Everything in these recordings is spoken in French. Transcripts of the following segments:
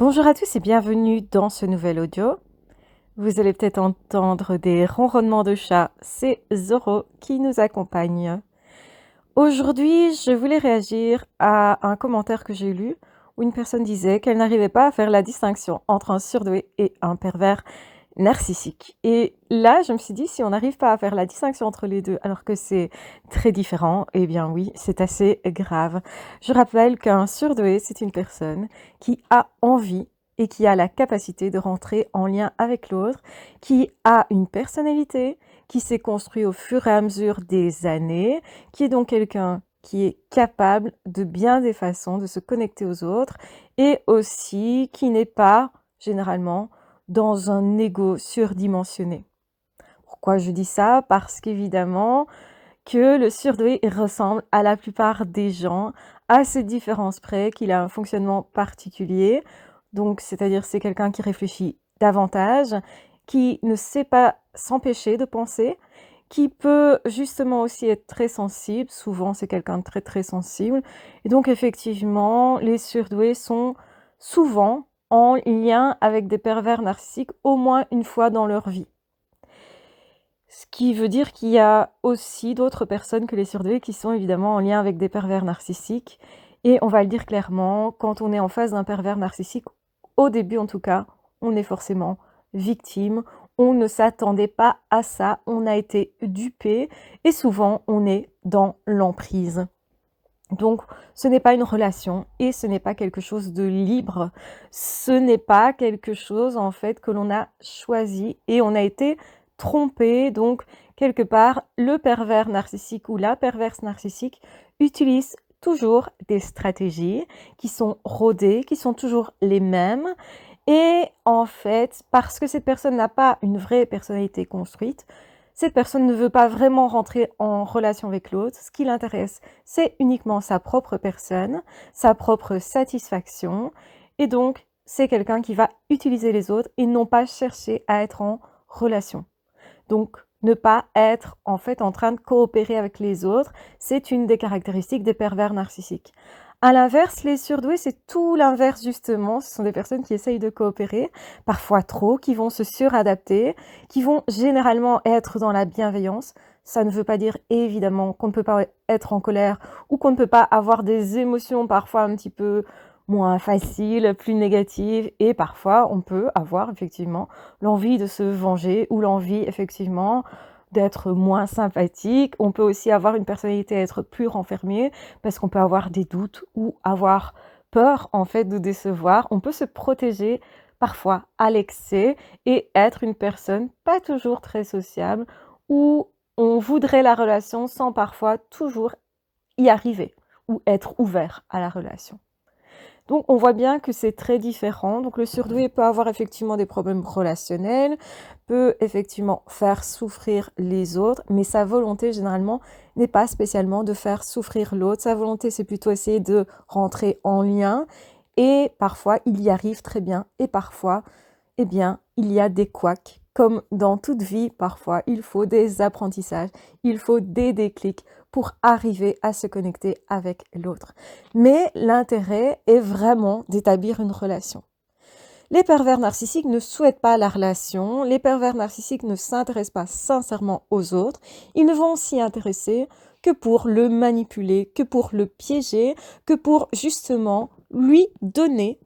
Bonjour à tous et bienvenue dans ce nouvel audio. Vous allez peut-être entendre des ronronnements de chat, c'est Zoro qui nous accompagne. Aujourd'hui, je voulais réagir à un commentaire que j'ai lu où une personne disait qu'elle n'arrivait pas à faire la distinction entre un surdoué et un pervers narcissique. Et là, je me suis dit, si on n'arrive pas à faire la distinction entre les deux alors que c'est très différent, eh bien oui, c'est assez grave. Je rappelle qu'un surdoué, c'est une personne qui a envie et qui a la capacité de rentrer en lien avec l'autre, qui a une personnalité, qui s'est construit au fur et à mesure des années, qui est donc quelqu'un qui est capable de bien des façons de se connecter aux autres et aussi qui n'est pas généralement dans un ego surdimensionné. Pourquoi je dis ça? Parce qu'évidemment que le surdoué ressemble à la plupart des gens, à cette différence près qu'il a un fonctionnement particulier. Donc, c'est-à-dire c'est quelqu'un qui réfléchit davantage, qui ne sait pas s'empêcher de penser, qui peut justement aussi être très sensible. Souvent, c'est quelqu'un de très très sensible. Et donc, effectivement, les surdoués sont souvent en lien avec des pervers narcissiques au moins une fois dans leur vie. Ce qui veut dire qu'il y a aussi d'autres personnes que les surdoués qui sont évidemment en lien avec des pervers narcissiques. Et on va le dire clairement, quand on est en face d'un pervers narcissique, au début en tout cas, on est forcément victime. On ne s'attendait pas à ça, on a été dupé et souvent on est dans l'emprise. Donc, ce n'est pas une relation et ce n'est pas quelque chose de libre. Ce n'est pas quelque chose, en fait, que l'on a choisi et on a été trompé. Donc, quelque part, le pervers narcissique ou la perverse narcissique utilise toujours des stratégies qui sont rodées, qui sont toujours les mêmes. Et en fait, parce que cette personne n'a pas une vraie personnalité construite, cette personne ne veut pas vraiment rentrer en relation avec l'autre. Ce qui l'intéresse, c'est uniquement sa propre personne, sa propre satisfaction. Et donc, c'est quelqu'un qui va utiliser les autres et non pas chercher à être en relation. Donc, ne pas être en fait en train de coopérer avec les autres, c'est une des caractéristiques des pervers narcissiques. À l'inverse, les surdoués, c'est tout l'inverse justement. Ce sont des personnes qui essayent de coopérer, parfois trop, qui vont se suradapter, qui vont généralement être dans la bienveillance. Ça ne veut pas dire évidemment qu'on ne peut pas être en colère ou qu'on ne peut pas avoir des émotions parfois un petit peu moins faciles, plus négatives. Et parfois, on peut avoir effectivement l'envie de se venger ou l'envie effectivement d'être moins sympathique. On peut aussi avoir une personnalité être plus renfermée parce qu'on peut avoir des doutes ou avoir peur en fait de décevoir. On peut se protéger parfois à l'excès et être une personne pas toujours très sociable où on voudrait la relation sans parfois toujours y arriver ou être ouvert à la relation. Donc on voit bien que c'est très différent. Donc le surdoué peut avoir effectivement des problèmes relationnels, peut effectivement faire souffrir les autres, mais sa volonté généralement n'est pas spécialement de faire souffrir l'autre. Sa volonté, c'est plutôt essayer de rentrer en lien et parfois il y arrive très bien et parfois, eh bien, il y a des couacs. Comme dans toute vie, parfois, il faut des apprentissages, il faut des déclics pour arriver à se connecter avec l'autre. Mais l'intérêt est vraiment d'établir une relation. Les pervers narcissiques ne souhaitent pas la relation, les pervers narcissiques ne s'intéressent pas sincèrement aux autres, ils ne vont s'y intéresser que pour le manipuler, que pour le piéger, que pour justement lui donner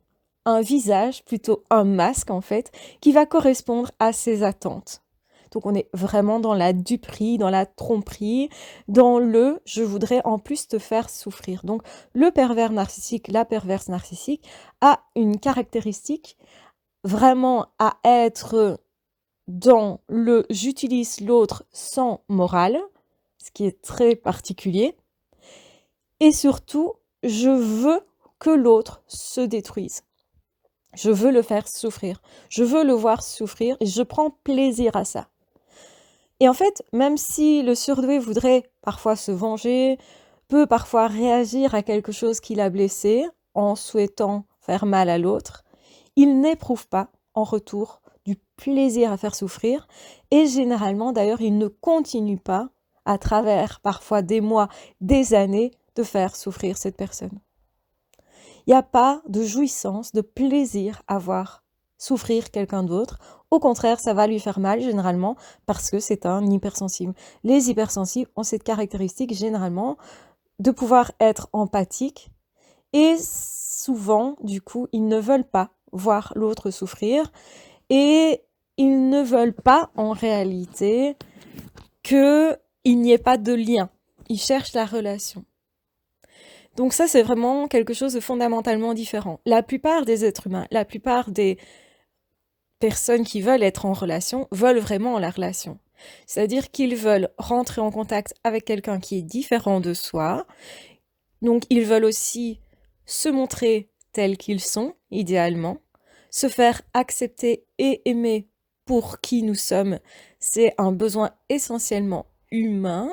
un visage, plutôt un masque en fait, qui va correspondre à ses attentes. Donc on est vraiment dans la duperie, dans la tromperie, dans le je voudrais en plus te faire souffrir. Donc le pervers narcissique, la perverse narcissique a une caractéristique vraiment à être dans le j'utilise l'autre sans morale, ce qui est très particulier, et surtout je veux que l'autre se détruise. Je veux le faire souffrir, je veux le voir souffrir et je prends plaisir à ça. Et en fait, même si le surdoué voudrait parfois se venger, peut parfois réagir à quelque chose qui l'a blessé en souhaitant faire mal à l'autre, il n'éprouve pas en retour du plaisir à faire souffrir et généralement d'ailleurs il ne continue pas à travers parfois des mois, des années de faire souffrir cette personne. Il n'y a pas de jouissance, de plaisir à voir souffrir quelqu'un d'autre. Au contraire, ça va lui faire mal généralement parce que c'est un hypersensible. Les hypersensibles ont cette caractéristique généralement de pouvoir être empathiques et souvent, du coup, ils ne veulent pas voir l'autre souffrir et ils ne veulent pas en réalité qu'il n'y ait pas de lien. Ils cherchent la relation. Donc ça, c'est vraiment quelque chose de fondamentalement différent. La plupart des êtres humains, la plupart des personnes qui veulent être en relation, veulent vraiment la relation. C'est-à-dire qu'ils veulent rentrer en contact avec quelqu'un qui est différent de soi. Donc ils veulent aussi se montrer tels qu'ils sont, idéalement. Se faire accepter et aimer pour qui nous sommes, c'est un besoin essentiellement humain.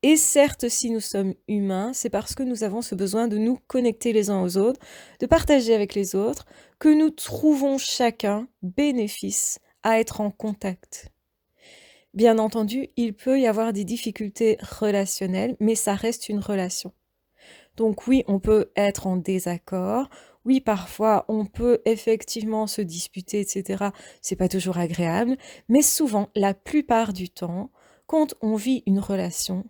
Et certes, si nous sommes humains, c'est parce que nous avons ce besoin de nous connecter les uns aux autres, de partager avec les autres, que nous trouvons chacun bénéfice à être en contact. Bien entendu, il peut y avoir des difficultés relationnelles, mais ça reste une relation. Donc oui, on peut être en désaccord. Oui, parfois, on peut effectivement se disputer, etc. C'est pas toujours agréable. Mais souvent, la plupart du temps, quand on vit une relation,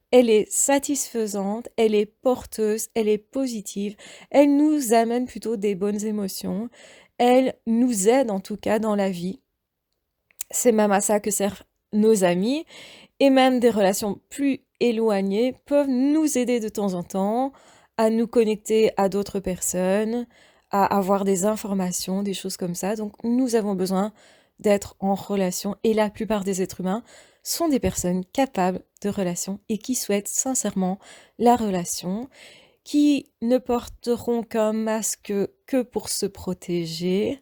elle est satisfaisante, elle est porteuse, elle est positive, elle nous amène plutôt des bonnes émotions, elle nous aide en tout cas dans la vie. C'est même à ça que servent nos amis, et même des relations plus éloignées peuvent nous aider de temps en temps à nous connecter à d'autres personnes, à avoir des informations, des choses comme ça. Donc nous avons besoin d'être en relation, et la plupart des êtres humains sont des personnes capables de relation et qui souhaitent sincèrement la relation, qui ne porteront qu'un masque que pour se protéger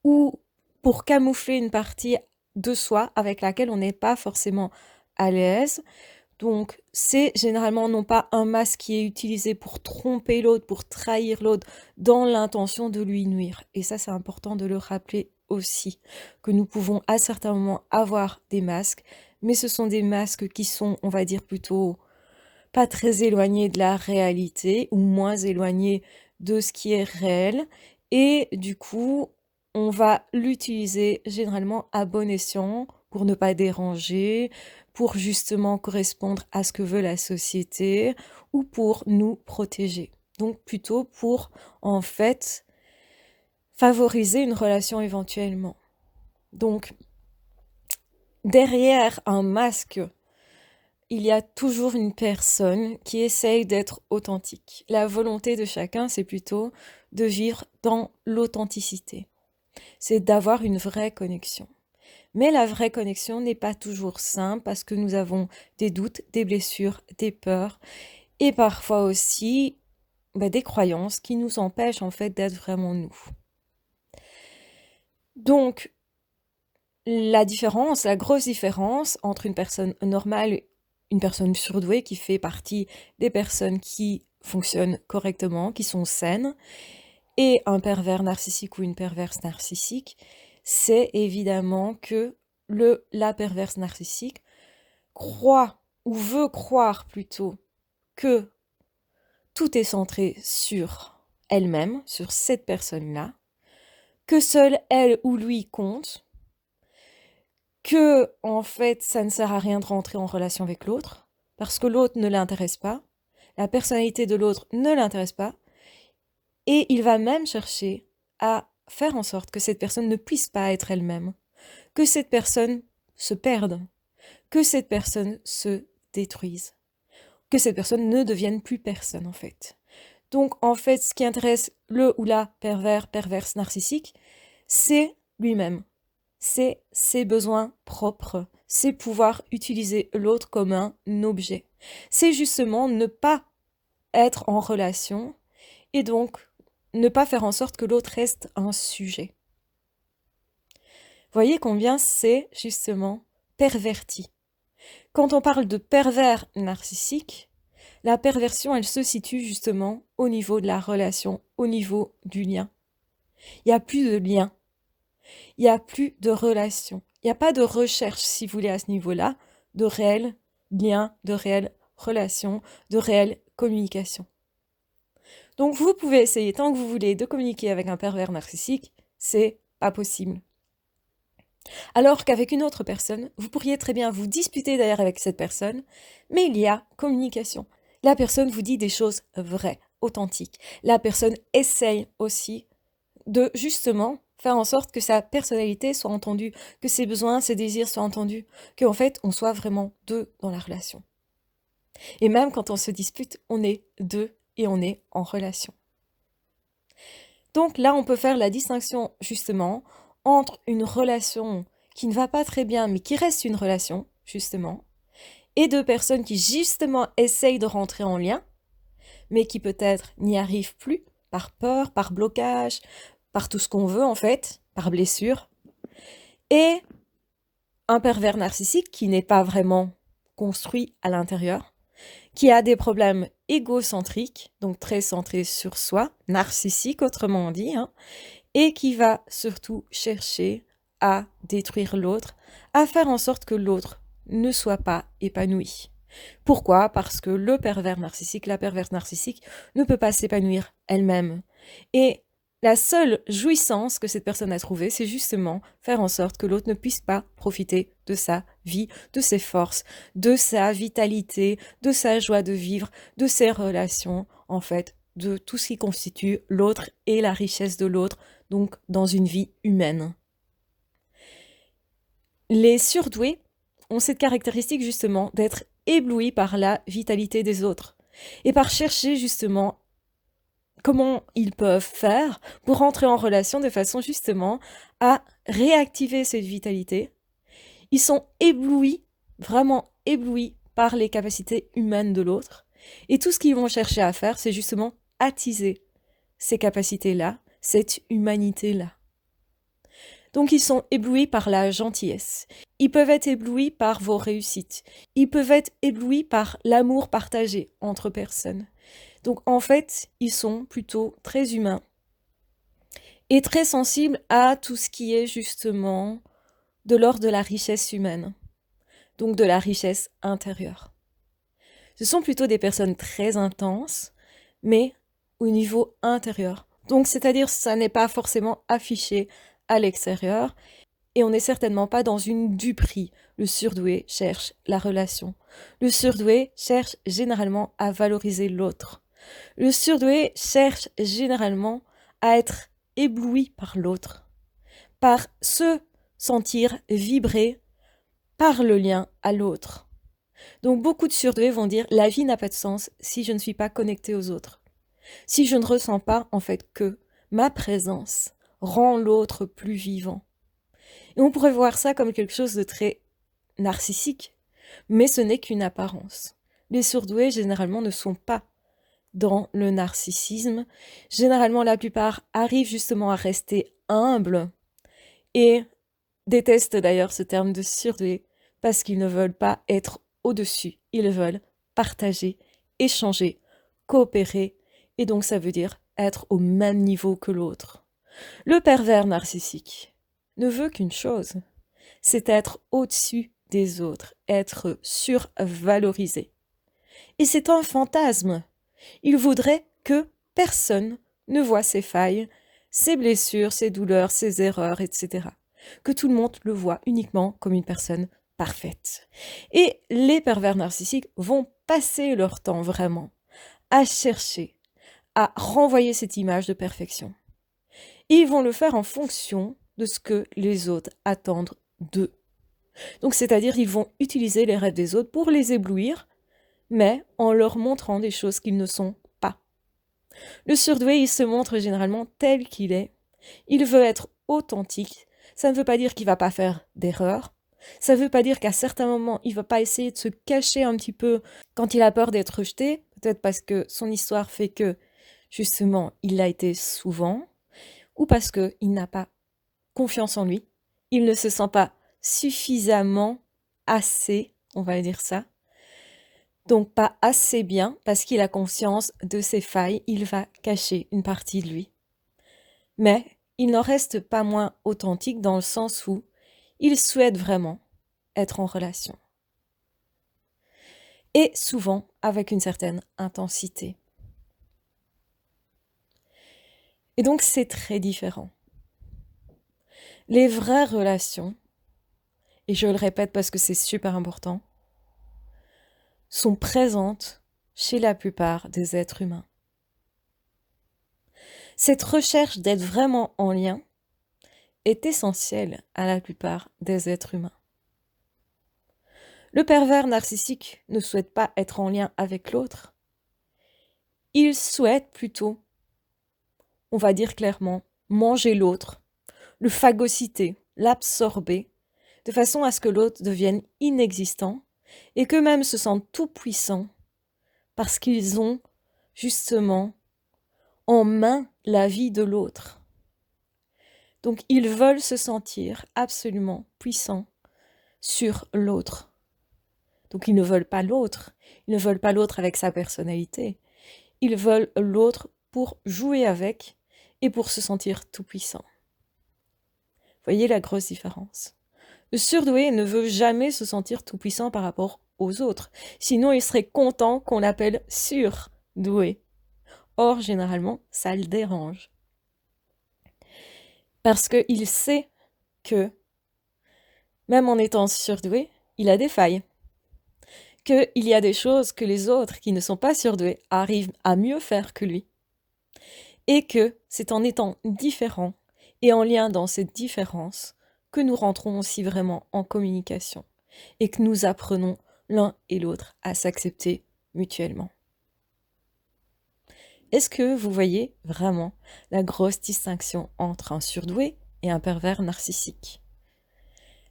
ou pour camoufler une partie de soi avec laquelle on n'est pas forcément à l'aise. Donc, c'est généralement non pas un masque qui est utilisé pour tromper l'autre, pour trahir l'autre, dans l'intention de lui nuire. Et ça, c'est important de le rappeler aussi, que nous pouvons à certains moments avoir des masques, mais ce sont des masques qui sont, on va dire, plutôt pas très éloignés de la réalité ou moins éloignés de ce qui est réel. Et du coup, on va l'utiliser généralement à bon escient pour ne pas déranger, pour justement correspondre à ce que veut la société ou pour nous protéger. Donc plutôt pour, en fait, favoriser une relation éventuellement. Donc, derrière un masque, il y a toujours une personne qui essaye d'être authentique. La volonté de chacun, c'est plutôt de vivre dans l'authenticité. C'est d'avoir une vraie connexion. Mais la vraie connexion n'est pas toujours simple parce que nous avons des doutes, des blessures, des peurs et parfois aussi des croyances qui nous empêchent en fait d'être vraiment nous. Donc, la grosse différence entre une personne normale et une personne surdouée qui fait partie des personnes qui fonctionnent correctement, qui sont saines, et un pervers narcissique ou une perverse narcissique, c'est évidemment que la perverse narcissique croit ou veut croire plutôt que tout est centré sur elle-même, sur cette personne-là, que seule elle ou lui compte, que en fait ça ne sert à rien de rentrer en relation avec l'autre, parce que l'autre ne l'intéresse pas, la personnalité de l'autre ne l'intéresse pas, et il va même chercher à faire en sorte que cette personne ne puisse pas être elle-même, que cette personne se perde, que cette personne se détruise, que cette personne ne devienne plus personne en fait. Donc en fait, ce qui intéresse le ou la perverse narcissique, c'est lui-même, c'est ses besoins propres, c'est pouvoir utiliser l'autre comme un objet. C'est justement ne pas être en relation et donc ne pas faire en sorte que l'autre reste un sujet. Voyez combien c'est justement perverti. Quand on parle de pervers narcissique, la perversion, elle se situe justement au niveau de la relation, au niveau du lien. Il n'y a plus de lien, il n'y a plus de relation, il n'y a pas de recherche, si vous voulez, à ce niveau-là, de réel lien, de réelle relation, de réelle communication. Donc vous pouvez essayer tant que vous voulez de communiquer avec un pervers narcissique, c'est pas possible. Alors qu'avec une autre personne, vous pourriez très bien vous disputer d'ailleurs avec cette personne, mais il y a communication. La personne vous dit des choses vraies, authentiques. La personne essaye aussi de justement faire en sorte que sa personnalité soit entendue, que ses besoins, ses désirs soient entendus, qu'en fait on soit vraiment deux dans la relation. Et même quand on se dispute, on est deux et on est en relation. Donc là, on peut faire la distinction justement entre une relation qui ne va pas très bien, mais qui reste une relation, justement, et deux personnes qui justement essayent de rentrer en lien, mais qui peut-être n'y arrivent plus par peur, par blocage, par tout ce qu'on veut en fait, par blessure, et un pervers narcissique qui n'est pas vraiment construit à l'intérieur, qui a des problèmes égocentriques, donc très centrés sur soi, narcissique autrement dit, hein, et qui va surtout chercher à détruire l'autre, à faire en sorte que l'autre ne soit pas épanoui. Pourquoi? Parce que le pervers narcissique, la perverse narcissique, ne peut pas s'épanouir elle-même. Et la seule jouissance que cette personne a trouvée, c'est justement faire en sorte que l'autre ne puisse pas profiter de sa vie, de ses forces, de sa vitalité, de sa joie de vivre, de ses relations, en fait, de tout ce qui constitue l'autre et la richesse de l'autre, donc dans une vie humaine. Les surdoués ont cette caractéristique justement d'être éblouis par la vitalité des autres et par chercher justement comment ils peuvent faire pour entrer en relation de façon justement à réactiver cette vitalité. Ils sont éblouis, vraiment éblouis par les capacités humaines de l'autre et tout ce qu'ils vont chercher à faire, c'est justement attiser ces capacités-là, cette humanité-là. Donc ils sont éblouis par la gentillesse. Ils peuvent être éblouis par vos réussites. Ils peuvent être éblouis par l'amour partagé entre personnes. Donc en fait, ils sont plutôt très humains et très sensibles à tout ce qui est justement de l'ordre de la richesse humaine, donc de la richesse intérieure. Ce sont plutôt des personnes très intenses, mais au niveau intérieur. Donc c'est-à-dire ça n'est pas forcément affiché à l'extérieur, et on n'est certainement pas dans une duperie. Le surdoué cherche la relation. Le surdoué cherche généralement à valoriser l'autre. Le surdoué cherche généralement à être ébloui par l'autre, par se sentir vibrer par le lien à l'autre. Donc beaucoup de surdoués vont dire la vie n'a pas de sens si je ne suis pas connecté aux autres. Si je ne ressens pas en fait que ma présence rend l'autre plus vivant. Et on pourrait voir ça comme quelque chose de très narcissique, mais ce n'est qu'une apparence. Les surdoués, généralement, ne sont pas dans le narcissisme. Généralement, la plupart arrivent justement à rester humbles et détestent d'ailleurs ce terme de surdoué parce qu'ils ne veulent pas être au-dessus. Ils veulent partager, échanger, coopérer, et donc ça veut dire être au même niveau que l'autre. Le pervers narcissique ne veut qu'une chose, c'est être au-dessus des autres, être survalorisé. Et c'est un fantasme. Il voudrait que personne ne voit ses failles, ses blessures, ses douleurs, ses erreurs, etc. Que tout le monde le voit uniquement comme une personne parfaite. Et les pervers narcissiques vont passer leur temps vraiment à chercher, à renvoyer cette image de perfection. Et ils vont le faire en fonction de ce que les autres attendent d'eux. Donc c'est-à-dire ils vont utiliser les rêves des autres pour les éblouir, mais en leur montrant des choses qu'ils ne sont pas. Le surdoué, il se montre généralement tel qu'il est. Il veut être authentique. Ça ne veut pas dire qu'il ne va pas faire d'erreurs. Ça ne veut pas dire qu'à certains moments, il ne va pas essayer de se cacher un petit peu quand il a peur d'être rejeté, peut-être parce que son histoire fait que, justement, il l'a été souvent, ou parce qu'il n'a pas confiance en lui. Il ne se sent pas suffisamment assez, on va dire ça. Donc pas assez bien, parce qu'il a conscience de ses failles, il va cacher une partie de lui. Mais il n'en reste pas moins authentique dans le sens où il souhaite vraiment être en relation. Et souvent avec une certaine intensité. Et donc c'est très différent. Les vraies relations, et je le répète parce que c'est super important, sont présentes chez la plupart des êtres humains. Cette recherche d'être vraiment en lien est essentielle à la plupart des êtres humains. Le pervers narcissique ne souhaite pas être en lien avec l'autre. Il souhaite plutôt, on va dire clairement, manger l'autre, le phagocyter, l'absorber, de façon à ce que l'autre devienne inexistant et qu'eux-mêmes se sentent tout puissants parce qu'ils ont justement en main la vie de l'autre. Donc ils veulent se sentir absolument puissants sur l'autre. Donc ils ne veulent pas l'autre, ils ne veulent pas l'autre avec sa personnalité, ils veulent l'autre pour jouer avec et pour se sentir tout puissant. Voyez la grosse différence. Le surdoué ne veut jamais se sentir tout puissant par rapport aux autres, sinon il serait content qu'on l'appelle surdoué. Or, généralement, ça le dérange. Parce qu'il sait que, même en étant surdoué, il a des failles. Qu'il y a des choses que les autres qui ne sont pas surdoués arrivent à mieux faire que lui. Et que c'est en étant différents et en lien dans cette différence que nous rentrons aussi vraiment en communication et que nous apprenons l'un et l'autre à s'accepter mutuellement. Est-ce que vous voyez vraiment la grosse distinction entre un surdoué et un pervers narcissique?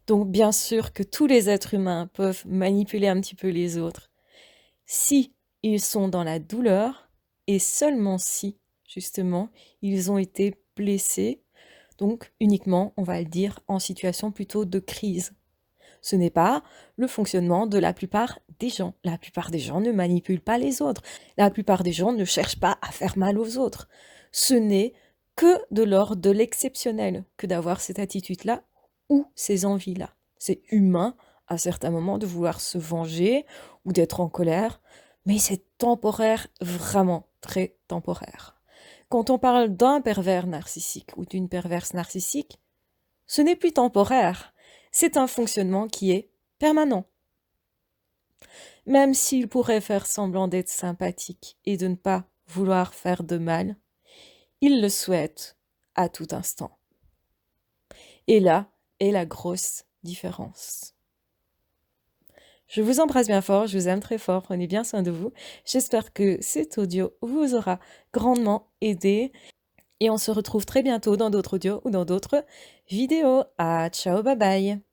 Donc bien sûr que tous les êtres humains peuvent manipuler un petit peu les autres si ils sont dans la douleur et seulement si, justement, ils ont été blessés, donc uniquement, on va le dire, en situation plutôt de crise. Ce n'est pas le fonctionnement de la plupart des gens. La plupart des gens ne manipulent pas les autres. La plupart des gens ne cherchent pas à faire mal aux autres. Ce n'est que de l'ordre de l'exceptionnel que d'avoir cette attitude-là ou ces envies-là. C'est humain à certains moments de vouloir se venger ou d'être en colère, mais c'est temporaire, vraiment très temporaire. Quand on parle d'un pervers narcissique ou d'une perverse narcissique, ce n'est plus temporaire. C'est un fonctionnement qui est permanent. Même s'il pourrait faire semblant d'être sympathique et de ne pas vouloir faire de mal, il le souhaite à tout instant. Et là est la grosse différence. Je vous embrasse bien fort, je vous aime très fort, prenez bien soin de vous. J'espère que cet audio vous aura grandement aidé. Et on se retrouve très bientôt dans d'autres audios ou dans d'autres vidéos. Ah, ciao, bye bye.